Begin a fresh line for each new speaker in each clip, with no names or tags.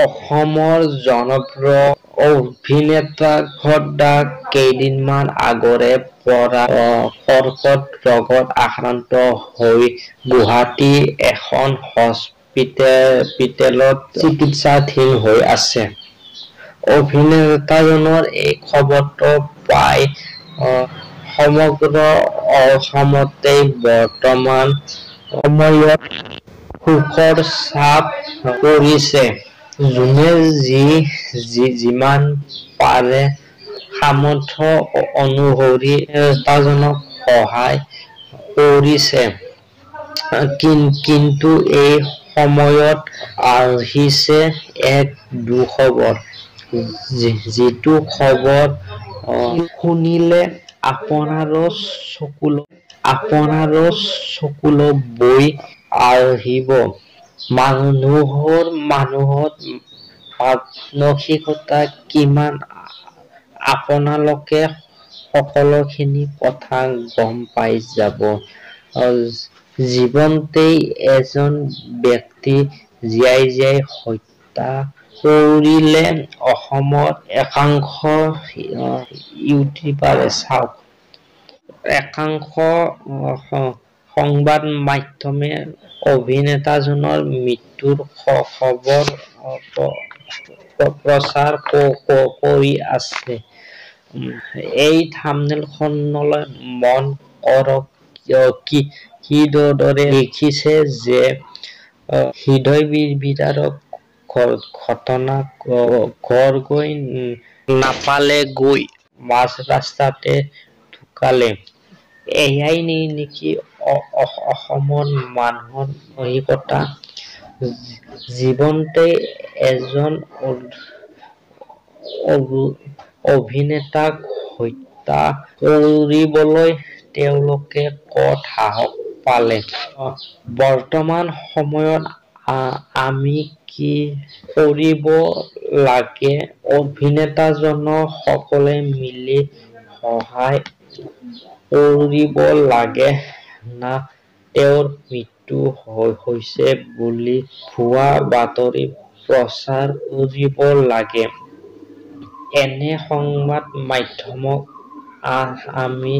অসমৰ জনপ্ৰিয় অভিনেতা কেইদিনমান আগৰে পৰা কৰ্কট ৰোগত আক্ৰান্ত হৈ গুৱাহাটী এখন হস্পিটেলত চিকিৎসাধীন হৈ আছে। অভিনেতাজনৰ এই খবৰটো প্ৰায় সমগ্ৰ অসমতে বৰ্তমান সময়ত শোকৰ ছাপ পৰিছে। যোনে যিমান পাৰে সামৰ্থ্য অনুসৰি অভিনেতাজনক সহায় কৰিছে। কিন্তু এই সময়ত আহিছে এক দুখবৰ, যিটো খবৰ শুনিলে আপোনাৰো চকুলো বৈ আহিব। মানুহৰ মানসিকতা কিমান আপোনালোকে সকলোখিনি কথা গম পাই যাব। জীৱনতেই এজন ব্যক্তি জীয়াই হত্যা কৰিলে অসমৰ একাংশ সংবাদ মাধ্যমে অভিনেতাজনৰ মৃত্যুৰ খবৰ প্ৰচাৰ কৰি আছে। এই থাম্বনেইলখনলৈ মন কৰক, কিদৰে লিখিছে যে হৃদয়বিদাৰক ঘটনা ঘৰগৈ নাপালেগৈ, মাজ ৰাস্তাতে ঢুকালে। এয়াই নেকি অসমৰ মানুহৰ মানসিকতা? জীৱনতেই এজন অভিনেতাক হত্যা কৰিবলৈ তেওঁলোকে ক'ত সাহস পালে? বৰ্তমান সময়ত আমি কি কৰিব লাগে? অভিনেতাজনক সকলোৱে মিলি সহায় কৰিব লাগে না তেওঁৰ মৃত্যু হৈছে বুলি ভুৱা বাতৰি প্ৰচাৰ কৰিব লাগে? এনে সংবাদ মাধ্যমক আমি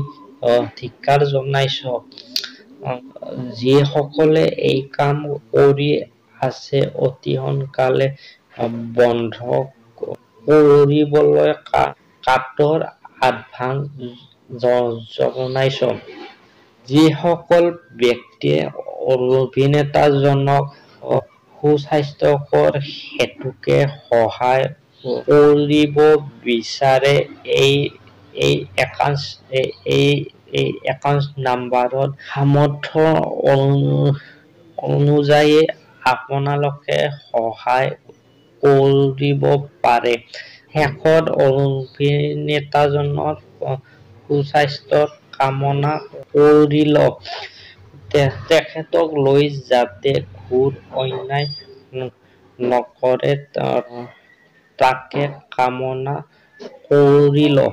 ধিক্কাৰ জনাইছো। যিসকলে এই কাম কৰি আছে অতি সোনকালে বন্ধ কৰিবলৈ কাতৰ আহ্বান জনাইছো। যিসকল ব্যক্তিয়ে অভিনেতাজনক সুস্বাস্থ্যৰ হেতুকে সহায় কৰিব বিচাৰে এই একাউণ্ট নম্বৰত সামৰ্থ্য অনুযায়ী আপোনালোকে সহায় কৰিব পাৰে। শেষত অভিনেতাজনৰ সুস্বাস্থ্য কামনা কৰিলো। তেখেতক লৈ যাতে ঘোৰ অন্যায় নকৰে তাকে কামনা কৰিলো।